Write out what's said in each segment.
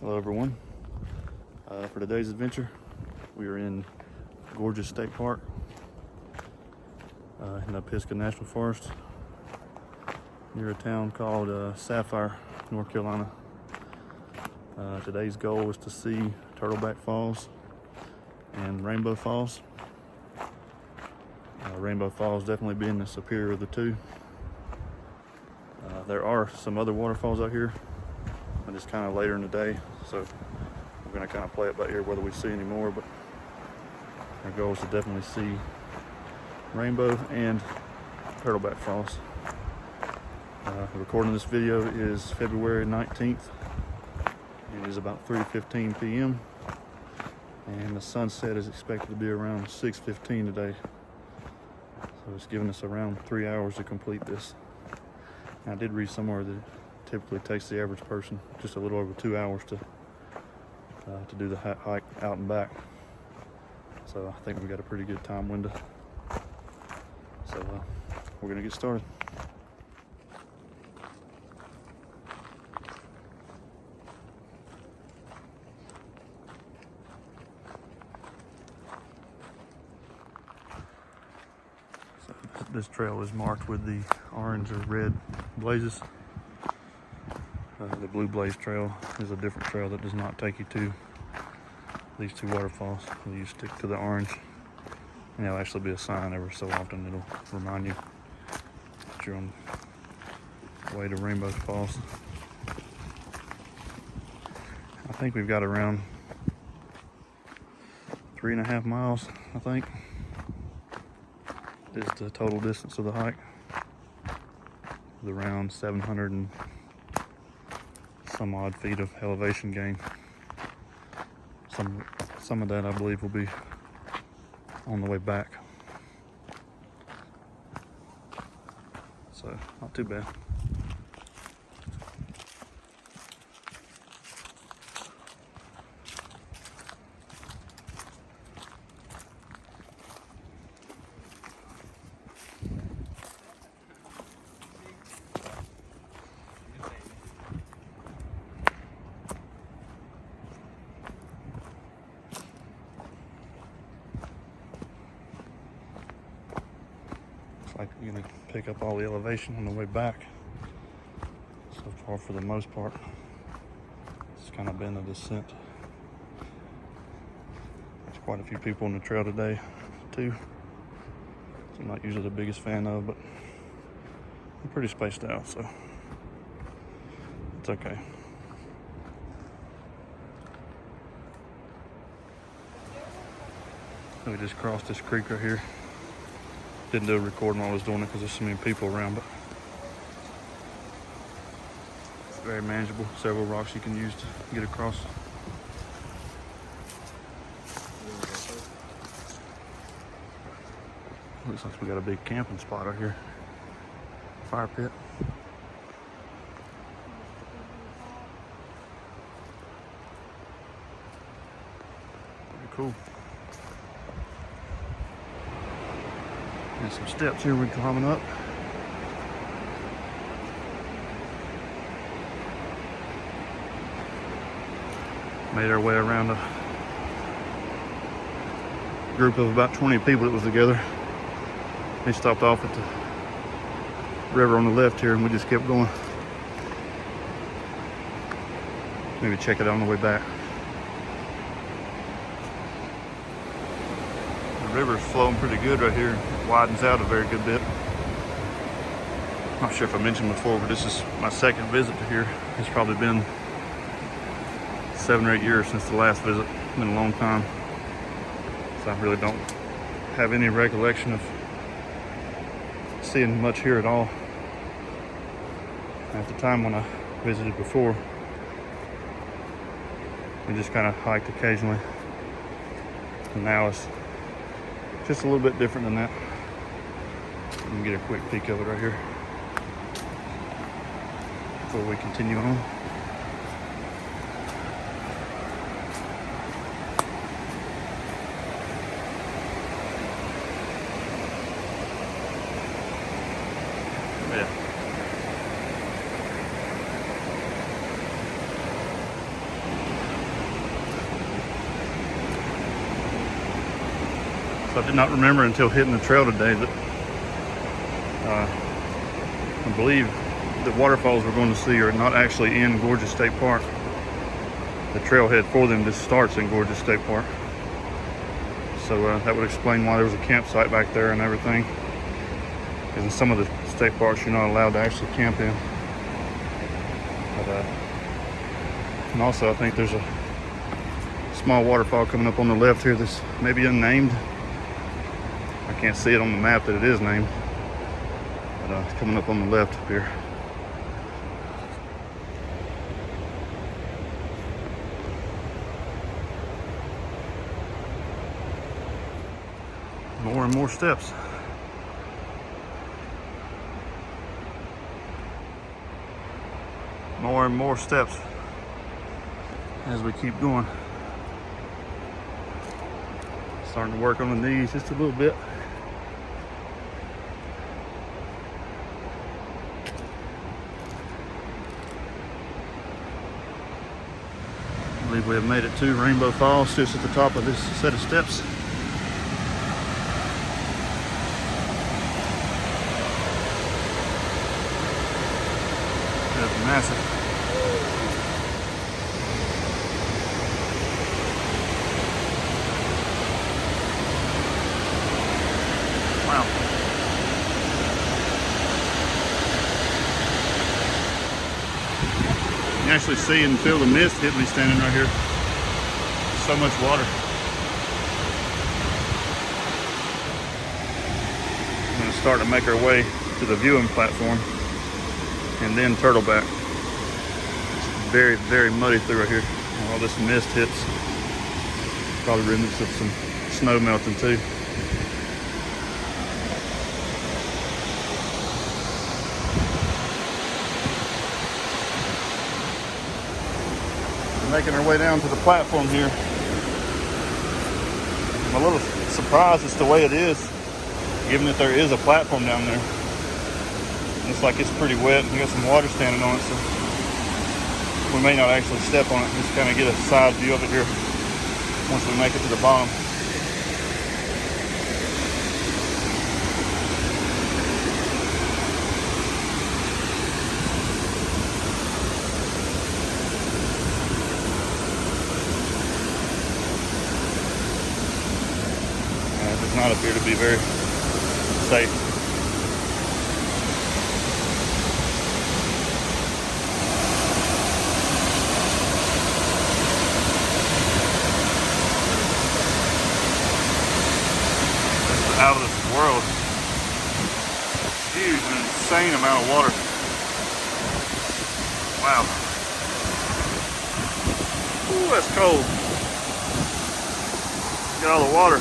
Hello everyone. For today's adventure, we are in Gorges State Park in the Pisgah National Forest near a town called Sapphire, North Carolina. Today's goal is to see Turtleback Falls and Rainbow Falls. Rainbow Falls definitely being the superior of the two. There are some other waterfalls out here, but it's kind of later in the day, so we're going to kind of play it by ear whether we see any more, but our goal is to definitely see Rainbow and Turtleback Falls. The recording of this video is February 19th. It is about 3:15 p.m. and the sunset is expected to be around 6:15 today. So it's giving us around 3 hours to complete this. And I did read somewhere that it typically takes the average person just a little over 2 hours to do the hike out and back. So I think we got a pretty good time window. So we're gonna get started. So this trail is marked with the orange or red blazes. The blue blaze trail is a different trail that does not take you to these two waterfalls. You stick to the orange, and there'll actually be a sign every so often that'll remind you that you're on the way to Rainbow Falls. I think we've got around 3.5 miles, I think, is the total distance of the hike, with around 700 and some odd feet of elevation gain. Some of that I believe will be on the way back. So not too bad. Like you're gonna pick up all the elevation on the way back. So far, for the most part, it's kind of been a descent. There's quite a few people on the trail today, too. So I'm not usually the biggest fan of, but I'm pretty spaced out, so it's okay. We just crossed this creek right here. Didn't do a recording while I was doing it because there's so many people around, but it's very manageable. Several rocks you can use to get across. Looks like we got a big camping spot right here. Fire pit. Pretty cool. There's some steps here we're climbing up. Made our way around a group of about 20 people that was together. They stopped off at the river on the left here and we just kept going. Maybe check it out on the way back. The river's flowing pretty good right here. It widens out a very good bit. Not sure if I mentioned before, but this is my second visit to here. It's probably been 7 or 8 years since the last visit. It's been a long time. So I really don't have any recollection of seeing much here at all. At the time when I visited before, we just kind of hiked occasionally. And now it's just a little bit different than that. You can get a quick peek of it right here before we continue on. Yeah. So I did not remember until hitting the trail today that I believe the waterfalls we're going to see are not actually in Gorges State Park. The trailhead for them just starts in Gorges State Park. So that would explain why there was a campsite back there and everything. Because in some of the state parks you're not allowed to actually camp in. But, and also I think there's a small waterfall coming up on the left here that's maybe unnamed. I can't see it on the map that it is named. But it's coming up on the left up here. More and more steps. More and more steps as we keep going. Starting to work on the knees just a little bit. I believe we have made it to Rainbow Falls, just at the top of this set of steps. That's massive. Wow. You can actually see and feel the mist hitting me standing right here. So much water. We're going to start to make our way to the viewing platform and then Turtleback. It's very, very muddy through right here. All this mist hits. Probably remnants of some snow melting too. Making our way down to the platform here. I'm a little surprised it's the way it is, given that there is a platform down there. Looks like it's pretty wet. We got some water standing on it, so we may not actually step on it. Just kind of get a side view of it here once we make it to the bottom. It does not appear to be very safe. Out of this world. Huge, an insane amount of water. Wow. Ooh, that's cold. Got all the water.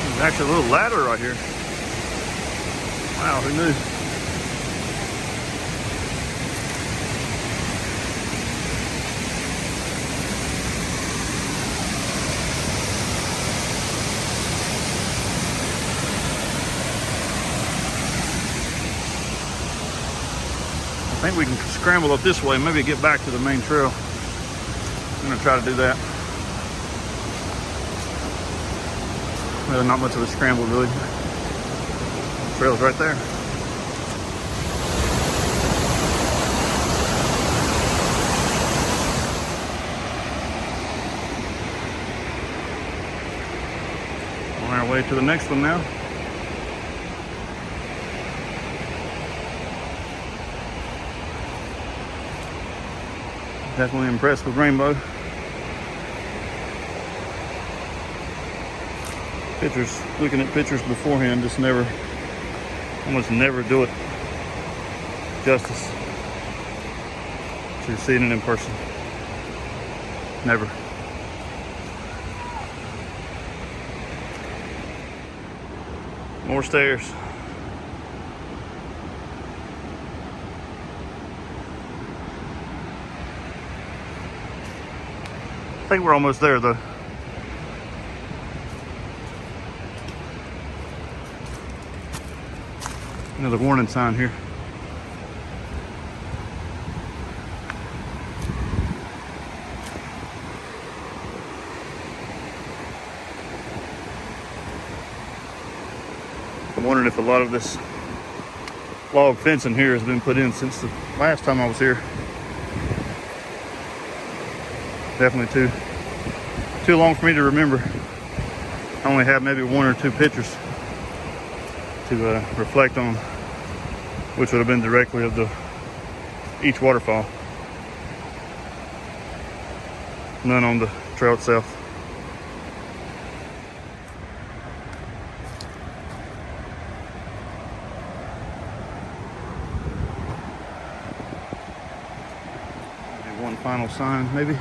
There's actually a little ladder right here. Wow, who knew? I think we can scramble up this way and maybe get back to the main trail. I'm gonna try to do that. Well, not much of a scramble really. The trail's right there. On our way to the next one now. Definitely impressed with Rainbow. Pictures, looking at pictures beforehand, just never, almost never do it justice to seeing it in person. Never. More stairs. I think we're almost there though. Another warning sign here. I'm wondering if a lot of this log fencing here has been put in since the last time I was here. Definitely too long for me to remember. I only have maybe one or two pictures to reflect on, which would have been directly of each waterfall. None on the trail itself. Maybe one final sign, maybe.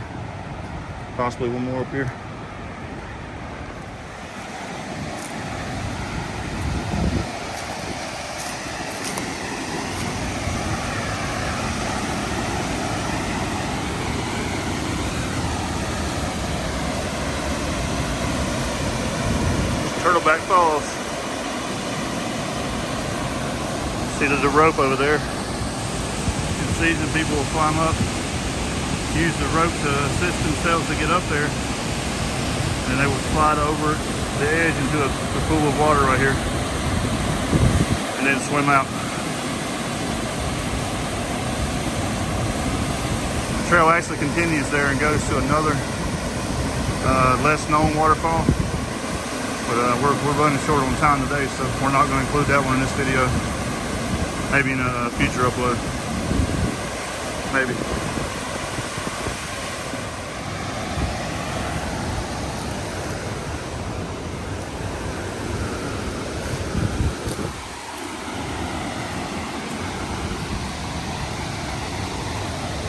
Possibly one more up here. Turtleback Falls. See, there's a rope over there. In season, people will climb up, use the rope to assist themselves to get up there, and they will slide over the edge into a pool of water right here, and then swim out. The trail actually continues there and goes to another less known waterfall, but we're running short on time today, so we're not going to include that one in this video. Maybe in a future upload. Maybe.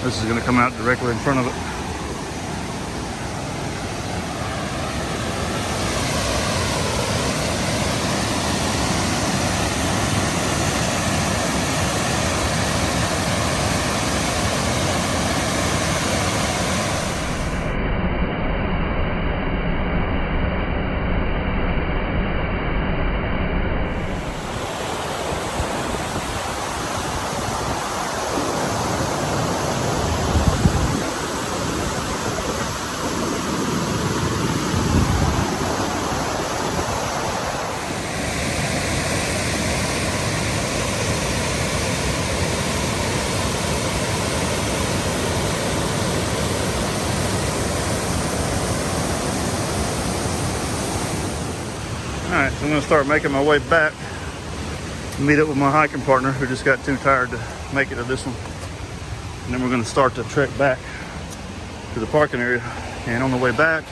This is going to come out directly in front of it. Alright, so I'm going to start making my way back, meet up with my hiking partner who just got too tired to make it to this one. And then we're going to start the trek back to the parking area. And on the way back,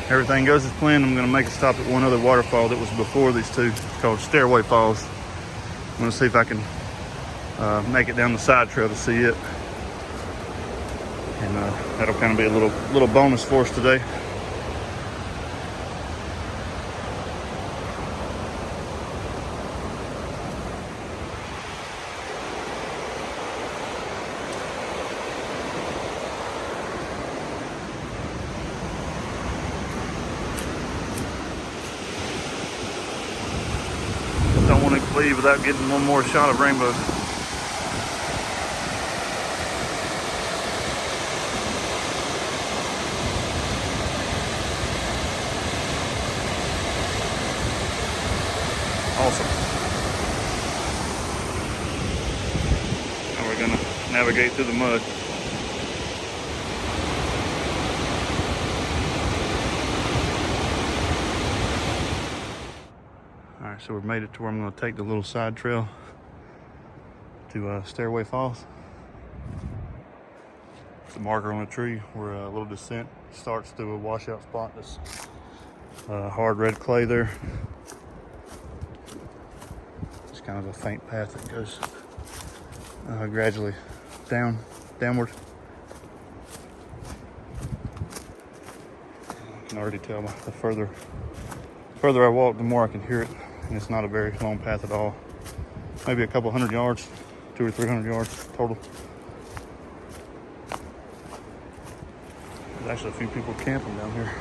everything goes as planned. I'm going to make a stop at one other waterfall that was before these two. It's called Stairway Falls. I'm going to see if I can make it down the side trail to see it. And that'll kind of be a little bonus for us today. Don't want to leave without getting one more shot of rainbow. Awesome. Now we're gonna navigate through the mud. Alright, so we've made it to where I'm going to take the little side trail to Stairway Falls. It's a marker on a tree where a little descent starts through a washout spot. That's hard red clay there. It's kind of a faint path that goes gradually downward. I can already tell the further I walk, the more I can hear it. And it's not a very long path at all. Maybe a couple hundred yards, 200 or 300 yards total. There's actually a few people camping down here.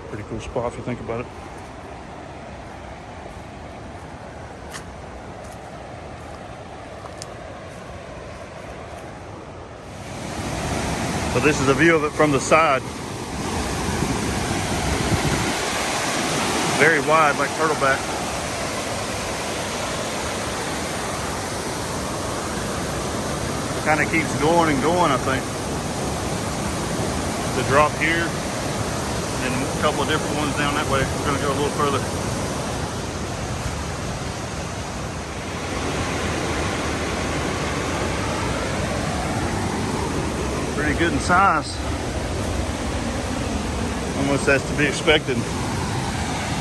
Pretty cool spot if you think about it. So this is a view of it from the side. Very wide, like Turtleback. It kind of keeps going and going, I think. The drop here, and a couple of different ones down that way. We're gonna go a little further. Pretty good in size. Almost as to be expected,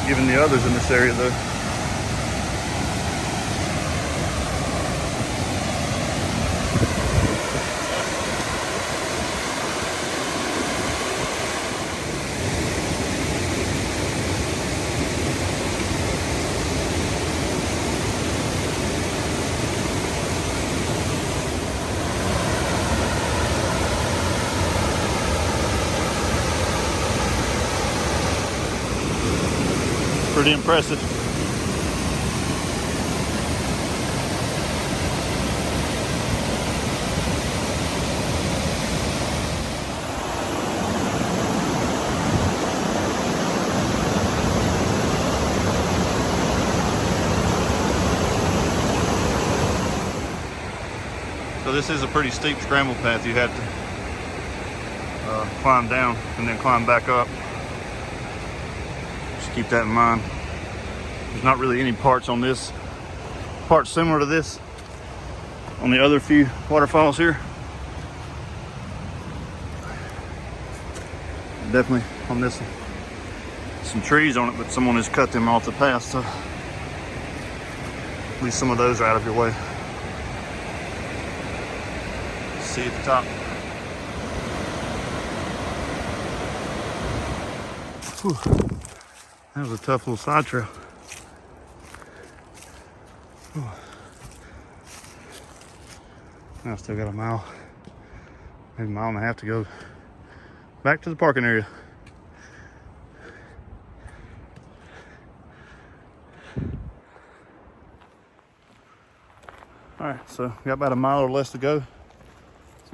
given the others in this area though. Pretty impressive. So this is a pretty steep scramble path. You have to climb down and then climb back up. Just keep that in mind. There's not really any parts on this. Parts similar to this on the other few waterfalls here. Definitely on this one, some trees on it, but someone has cut them off the path, so at least some of those are out of your way. See at the top. Whew. That was a tough little side trail. Whew. Now I still got a mile, maybe a mile and a half to go back to the parking area. All right, so we got about a mile or less to go. So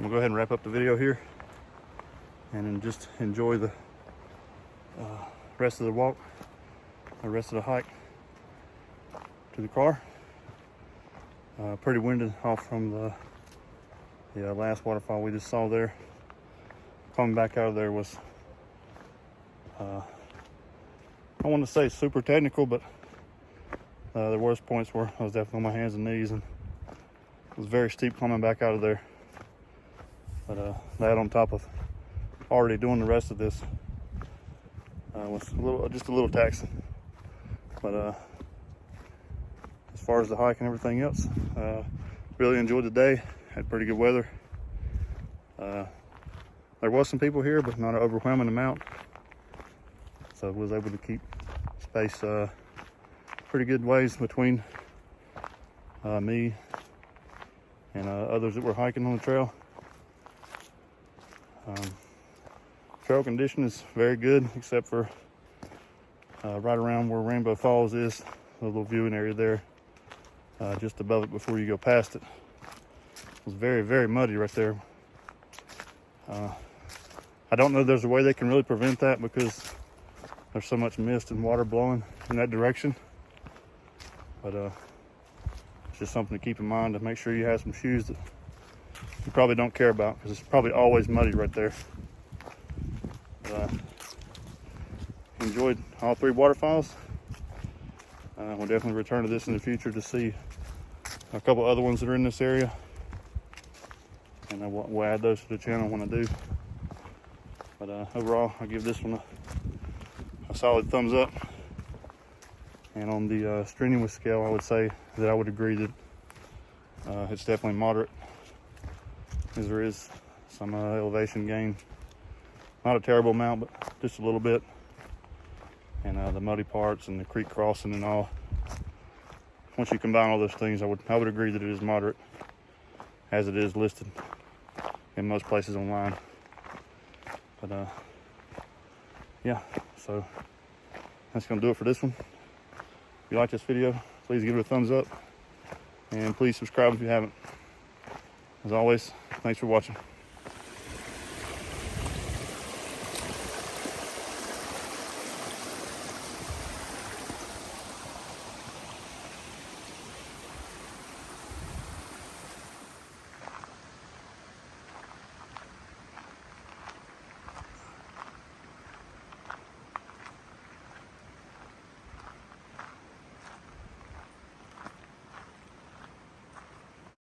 I'm gonna go ahead and wrap up the video here and then just enjoy the rest of the walk, the rest of the hike to the car. Pretty winded off from the last waterfall we just saw there. Coming back out of there was, I don't want to say super technical, but there was points where I was definitely on my hands and knees, and it was very steep coming back out of there. But that on top of already doing the rest of this was just a little taxing. But as far as the hike and everything else, really enjoyed the day. Had pretty good weather. There was some people here, but not an overwhelming amount, so I was able to keep space pretty good ways between me and others that were hiking on the trail. Trail condition is very good, except for right around where Rainbow Falls is, a little viewing area there, just above it before you go past it. It was very, very muddy right there. I don't know if there's a way they can really prevent that because there's so much mist and water blowing in that direction. But it's just something to keep in mind, to make sure you have some shoes that you probably don't care about, because it's probably always muddy right there. But, enjoyed all three waterfalls. We'll definitely return to this in the future to see a couple other ones that are in this area, and we'll add those to the channel when I do. But overall, I give this one a solid thumbs up. And on the strenuous scale, I would say that I would agree that it's definitely moderate, as there is some elevation gain. Not a terrible amount, but just a little bit. And the muddy parts and the creek crossing and all. Once you combine all those things, I would agree that it is moderate, as it is listed in most places online. But yeah, so that's gonna do it for this one. If you like this video, please give it a thumbs up, and please subscribe if you haven't. As always, thanks for watching.